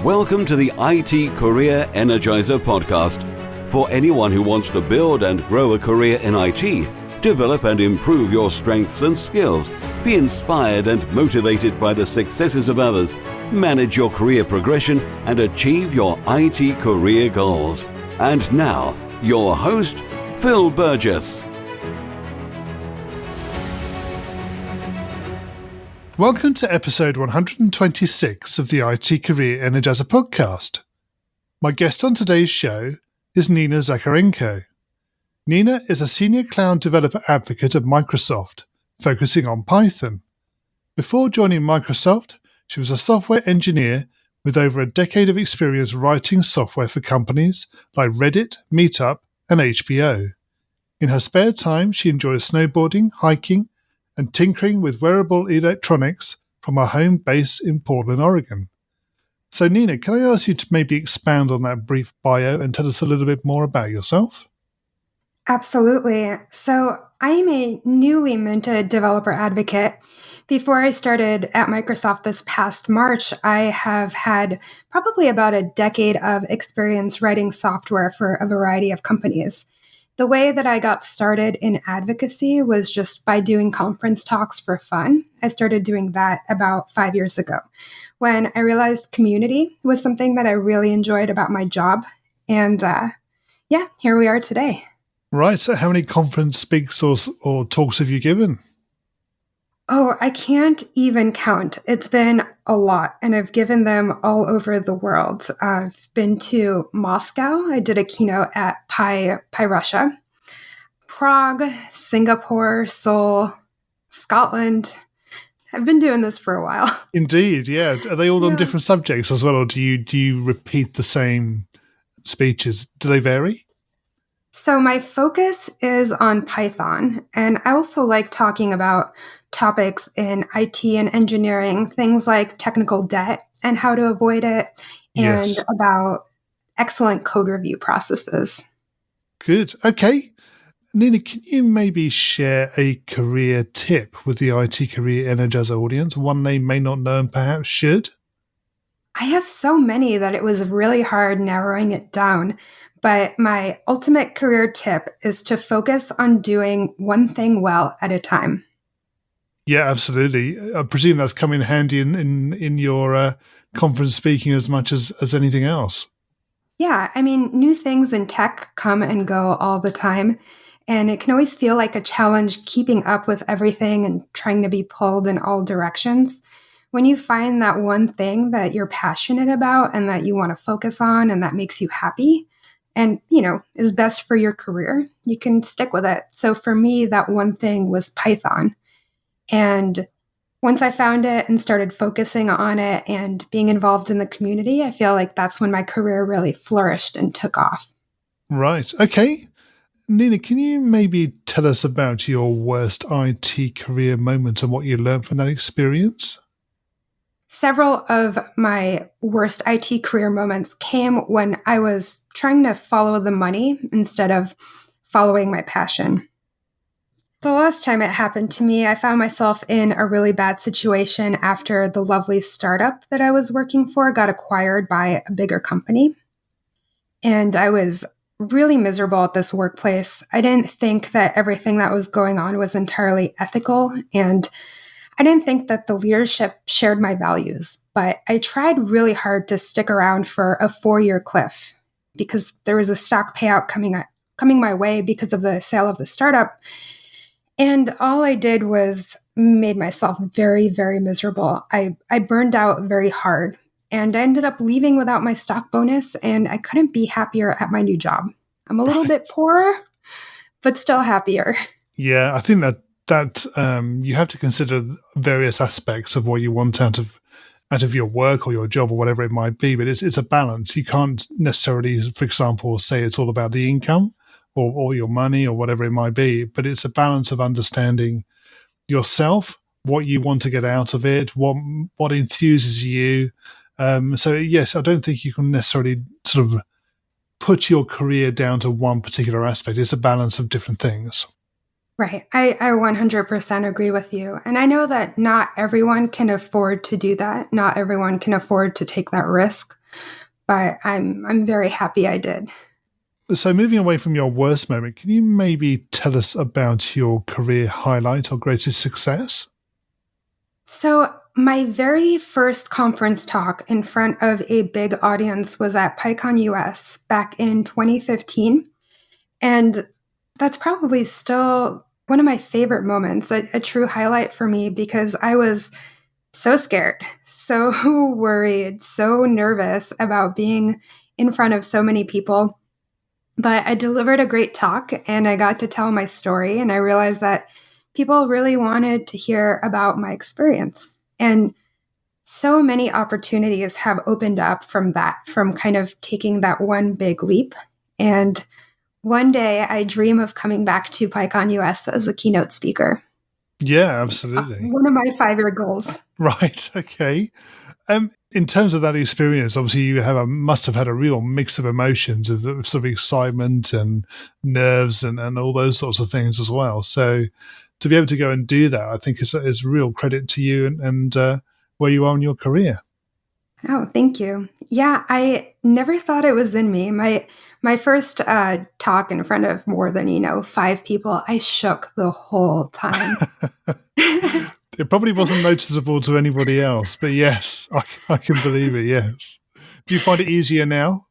Welcome to the IT Career Energizer podcast. For anyone who wants to build and grow a career in IT, develop and improve your strengths and skills, be inspired and motivated by the successes of others, manage your career progression, and achieve your IT career goals. And now, your host, Phil Burgess. Welcome to episode 126 of the IT Career Energizer podcast. My guest on today's show is Nina Zakharenko. Nina is a senior cloud developer advocate at Microsoft, focusing on Python. Before joining Microsoft, she was a software engineer with over a decade of experience writing software for companies like Reddit, Meetup, and HBO. In her spare time, she enjoys snowboarding, hiking, and tinkering with wearable electronics from her home base in Portland, Oregon. So Nina, can I ask you to maybe expand on that brief bio and tell us a little bit more about yourself? Absolutely. So I am a newly minted developer advocate. Before I started at Microsoft this past March, I have had probably about a decade of experience writing software for a variety of companies. The way that I got started in advocacy was just by doing conference talks for fun. I started doing that about 5 years ago when I realized community was something that I really enjoyed about my job. And here we are today. Right. So how many conference speaks or talks have you given? Oh, I can't even count. It's been a lot, and I've given them all over the world. I've been to Moscow. I did a keynote at Pi Russia, Prague, Singapore, Seoul, Scotland. I've been doing this for a while. Indeed, yeah. Are they all on different subjects as well, or do you repeat the same speeches? Do they vary? So my focus is on Python, and I also like talking about topics in IT and engineering, things like technical debt and how to avoid it, and about excellent code review processes. Good. Okay. Nina, can you maybe share a career tip with the IT Career Energizer audience, one they may not know and perhaps should? I have so many that it was really hard narrowing it down, but my ultimate career tip is to focus on doing one thing well at a time. Yeah, absolutely. I presume that's come in handy in your conference speaking as much as anything else. Yeah, I mean, new things in tech come and go all the time, and it can always feel like a challenge keeping up with everything and trying to be pulled in all directions. When you find that one thing that you're passionate about and that you want to focus on and that makes you happy and, is best for your career, you can stick with it. So for me, that one thing was Python. And once I found it and started focusing on it and being involved in the community, I feel like that's when my career really flourished and took off. Right. Okay. Nina, can you maybe tell us about your worst IT career moment and what you learned from that experience? Several of my worst IT career moments came when I was trying to follow the money instead of following my passion. The last time it happened to me, I found myself in a really bad situation after the lovely startup that I was working for got acquired by a bigger company. And I was really miserable at this workplace. I didn't think that everything that was going on was entirely ethical, and I didn't think that the leadership shared my values. But I tried really hard to stick around for a 4-year cliff because there was a stock payout coming my way because of the sale of the startup. And all I did was made myself very, very miserable. I burned out very hard, and I ended up leaving without my stock bonus, and I couldn't be happier at my new job. I'm a little bit poorer, but still happier. Yeah, I think that you have to consider various aspects of what you want out of your work or your job or whatever it might be, but it's a balance. You can't necessarily, for example, say it's all about the income or your money or whatever it might be, but it's a balance of understanding yourself, what you want to get out of it, what enthuses you. So yes, I don't think you can necessarily sort of put your career down to one particular aspect. It's a balance of different things. Right. I 100% agree with you. And I know that not everyone can afford to do that. Not everyone can afford to take that risk. but I'm very happy I did. So moving away from your worst moment, can you maybe tell us about your career highlight or greatest success? So my very first conference talk in front of a big audience was at PyCon US back in 2015. And that's probably still one of my favorite moments, a true highlight for me, because I was so scared, so worried, so nervous about being in front of so many people. But I delivered a great talk and I got to tell my story. And I realized that people really wanted to hear about my experience. And so many opportunities have opened up from that, from kind of taking that one big leap. And one day I dream of coming back to PyCon US as a keynote speaker. Yeah, absolutely. One of my 5-year goals. Right. Okay. In terms of that experience, obviously you must have had a real mix of emotions of sort of excitement and nerves and all those sorts of things as well. So to be able to go and do that, I think is real credit to you and where you are in your career. Oh, thank you. Yeah, I never thought it was in me. My first talk in front of more than 5 people, I shook the whole time. It probably wasn't noticeable to anybody else, but yes, I can believe it. Yes. Do you find it easier now?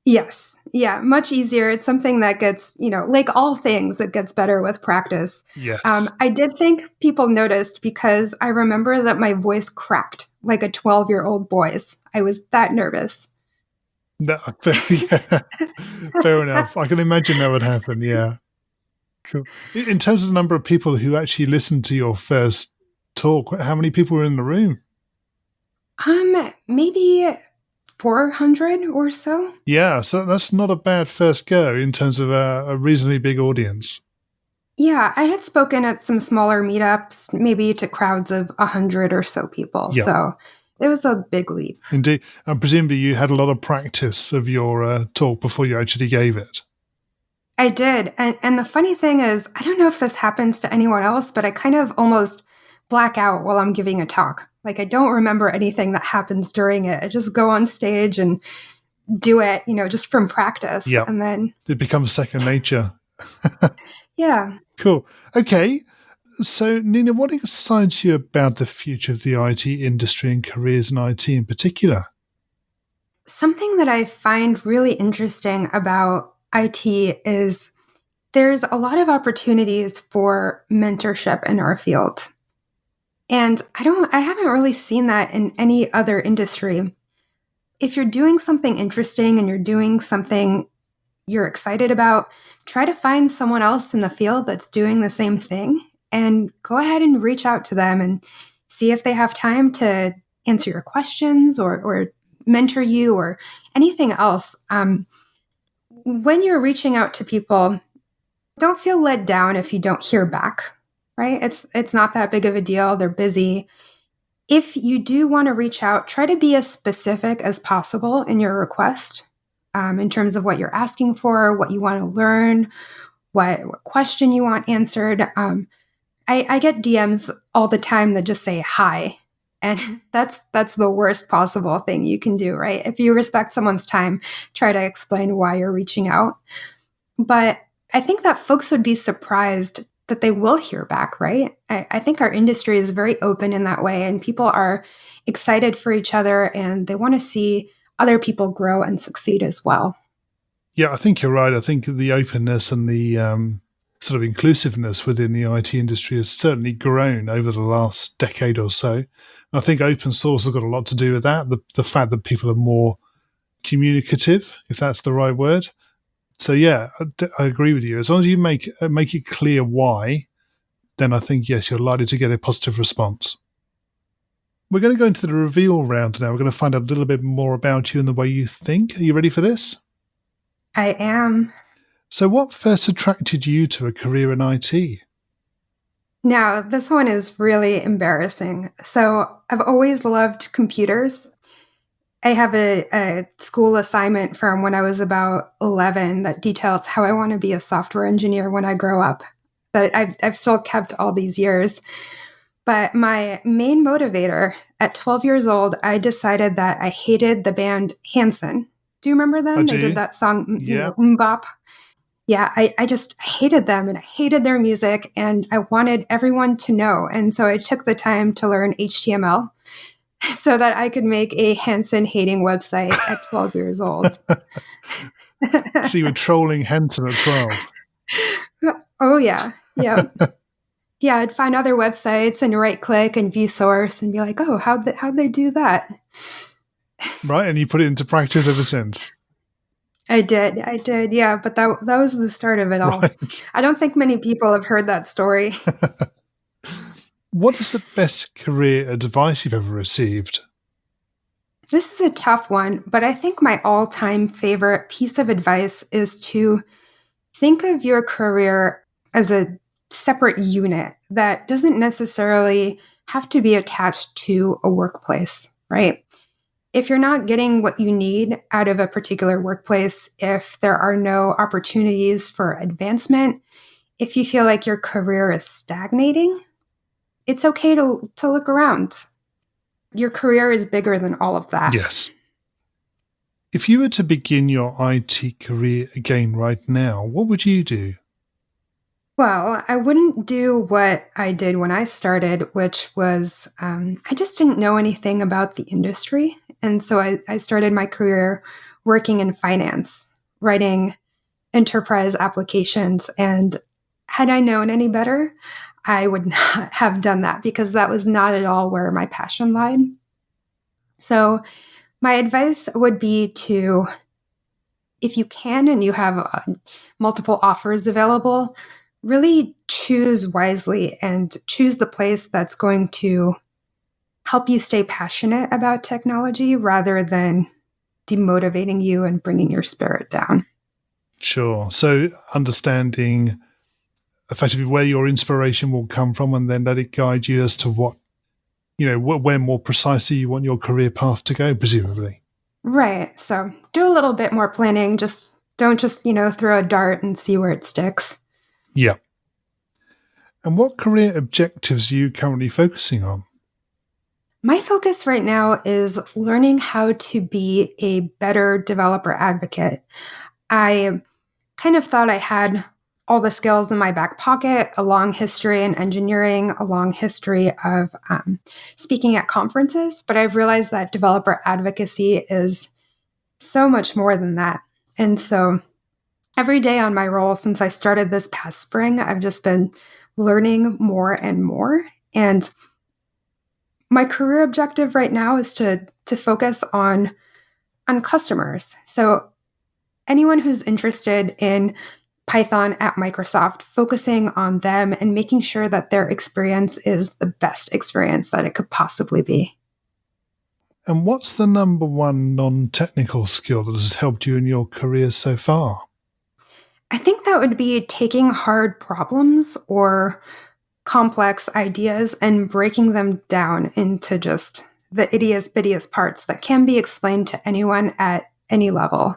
Yes. Yeah, much easier. It's something that gets, like all things, it gets better with practice. Yes. I did think people noticed because I remember that my voice cracked like a 12-year-old boy's. I was that nervous. No, yeah, fair enough. I can imagine that would happen. Yeah. Cool. In terms of the number of people who actually listened to your first talk, how many people were in the room? Maybe 400 or so. Yeah, so that's not a bad first go in terms of a reasonably big audience. Yeah, I had spoken at some smaller meetups, maybe to crowds of 100 or so people. Yeah, So it was a big leap. indeed. And presumably you had a lot of practice of your talk before you actually gave it. I did. And the funny thing is, I don't know if this happens to anyone else, but I kind of almost black out while I'm giving a talk. Like I don't remember anything that happens during it. I just go on stage and do it, just from practice. Yeah, And then, it becomes second nature. yeah. Cool. Okay. So, Nina, what excites you about the future of the IT industry and careers in IT in particular? Something that I find really interesting about IT is there's a lot of opportunities for mentorship in our field. And I haven't really seen that in any other industry. If you're doing something interesting and you're doing something you're excited about, try to find someone else in the field that's doing the same thing and go ahead and reach out to them and see if they have time to answer your questions or mentor you or anything else. When you're reaching out to people, don't feel let down if you don't hear back, right? It's not that big of a deal. They're busy. If you do want to reach out, try to be as specific as possible in your request in terms of what you're asking for, what you want to learn, what question you want answered. I get DMs all the time that just say hi. And that's the worst possible thing you can do, right? If you respect someone's time, try to explain why you're reaching out. But I think that folks would be surprised that they will hear back, right? I think our industry is very open in that way, and people are excited for each other and they want to see other people grow and succeed as well. Yeah, I think you're right. I think the openness and the sort of inclusiveness within the IT industry has certainly grown over the last decade or so. I think open source has got a lot to do with that. The fact that people are more communicative, if that's the right word. So yeah, I agree with you. As long as you make it clear why, then I think yes, you're likely to get a positive response. We're going to go into the reveal round now. We're going to find out a little bit more about you and the way you think. Are you ready for this? I am. So what first attracted you to a career in IT? Now, this one is really embarrassing. So I've always loved computers. I have a school assignment from when I was about 11 that details how I want to be a software engineer when I grow up. But I've still kept all these years. But my main motivator at 12 years old, I decided that I hated the band Hanson. Do you remember them? I They do. did that song, Yeah. Mbop. Yeah, I just hated them and I hated their music and I wanted everyone to know. And so I took the time to learn HTML so that I could make a Hanson hating website at 12 years old. So you were trolling Henson at 12. Oh, yeah. Yeah. Yeah, I'd find other websites and right click and view source and be like, oh, how'd they do that? Right, and you put it into practice ever since. I did, yeah, but that was the start of it all. Right. I don't think many people have heard that story. What is the best career advice you've ever received? This is a tough one, but I think my all-time favorite piece of advice is to think of your career as a separate unit that doesn't necessarily have to be attached to a workplace, right? If you're not getting what you need out of a particular workplace, if there are no opportunities for advancement, if you feel like your career is stagnating, it's okay to look around. Your career is bigger than all of that. Yes. If you were to begin your IT career again right now, what would you do? Well, I wouldn't do what I did when I started, which was I just didn't know anything about the industry. And so I started my career working in finance, writing enterprise applications. And had I known any better, I would not have done that because that was not at all where my passion lied. So my advice would be to, if you can and you have multiple offers available, really choose wisely and choose the place that's going to help you stay passionate about technology rather than demotivating you and bringing your spirit down. Sure. So understanding effectively where your inspiration will come from and then let it guide you as to what, where more precisely you want your career path to go, presumably. Right. So do a little bit more planning. Don't just throw a dart and see where it sticks. Yeah. And what career objectives are you currently focusing on? My focus right now is learning how to be a better developer advocate. I kind of thought I had all the skills in my back pocket, a long history in engineering, a long history of speaking at conferences, but I've realized that developer advocacy is so much more than that. And so every day on my role since I started this past spring, I've just been learning more and more. And my career objective right now is to focus on customers. So anyone who's interested in Python at Microsoft, focusing on them and making sure that their experience is the best experience that it could possibly be. And what's the number one non-technical skill that has helped you in your career so far? I think that would be taking hard problems or complex ideas and breaking them down into just the ittiest-bittiest parts that can be explained to anyone at any level.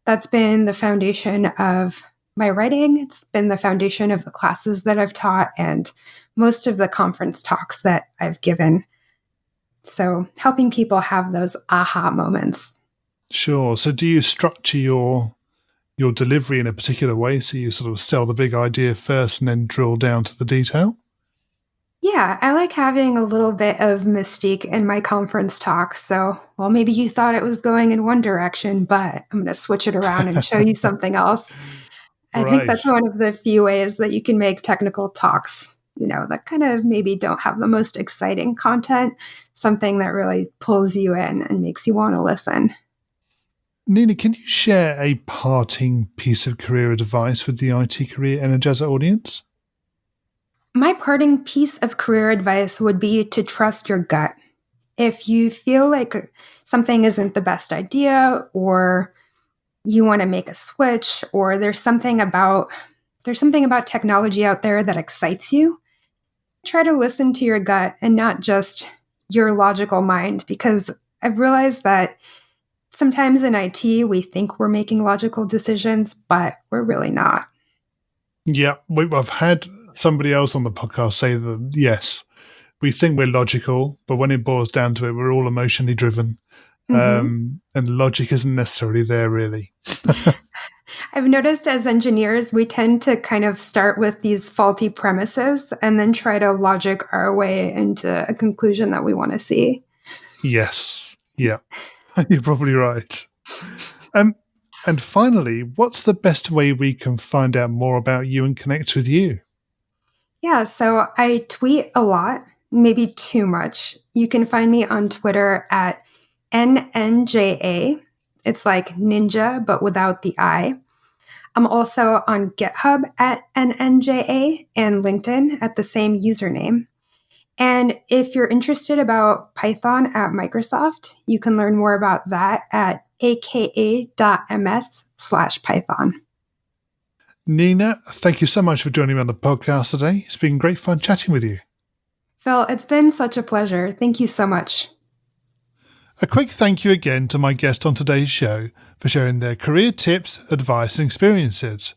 That's been the foundation of my writing. It's been the foundation of the classes that I've taught and most of the conference talks that I've given. So helping people have those aha moments. Sure. So do you structure your delivery in a particular way? So you sort of sell the big idea first and then drill down to the detail? Yeah, I like having a little bit of mystique in my conference talks. So, well, maybe you thought it was going in one direction, but I'm going to switch it around and show you something else. I think that's one of the few ways that you can make technical talks, that kind of maybe don't have the most exciting content, something that really pulls you in and makes you want to listen. Nina, can you share a parting piece of career advice with the IT Career Energizer audience? My parting piece of career advice would be to trust your gut. If you feel like something isn't the best idea or you want to make a switch or there's something about technology out there that excites you, try to listen to your gut and not just your logical mind, because I've realized that sometimes in IT we think we're making logical decisions, but we're really not. Yeah, I've had somebody else on the podcast say that, yes, we think we're logical, but when it boils down to it, we're all emotionally driven. And logic isn't necessarily there, really. I've noticed as engineers, we tend to kind of start with these faulty premises and then try to logic our way into a conclusion that we want to see. Yes. Yeah. You're probably right. And finally, what's the best way we can find out more about you and connect with you? Yeah, so I tweet a lot, maybe too much. You can find me on Twitter at NNJA. It's like ninja, but without the I. I'm also on GitHub at NNJA and LinkedIn at the same username. And if you're interested about Python at Microsoft, you can learn more about that at aka.ms/Python. Nina, thank you so much for joining me on the podcast today. It's been great fun chatting with you. Phil, it's been such a pleasure. Thank you so much. A quick thank you again to my guest on today's show for sharing their career tips, advice and experiences.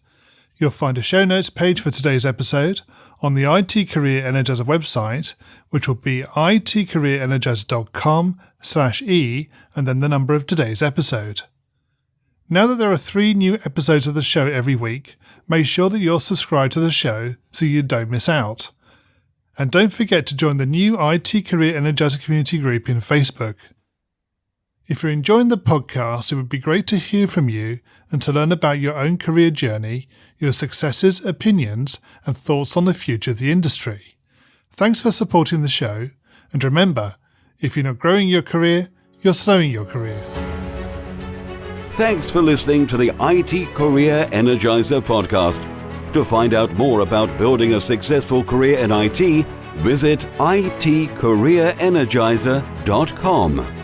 You'll find a show notes page for today's episode on the IT Career Energizer website, which will be itcareerenergizer.com/e and then the number of today's episode. Now that there are 3 new episodes of the show every week, make sure that you're subscribed to the show so you don't miss out. And don't forget to join the new IT Career Energizer community group in Facebook. If you're enjoying the podcast, it would be great to hear from you and to learn about your own career journey, your successes, opinions, and thoughts on the future of the industry. Thanks for supporting the show, and remember, if you're not growing your career, you're slowing your career. Thanks for listening to the IT Career Energizer podcast. To find out more about building a successful career in IT, visit itcareerenergizer.com.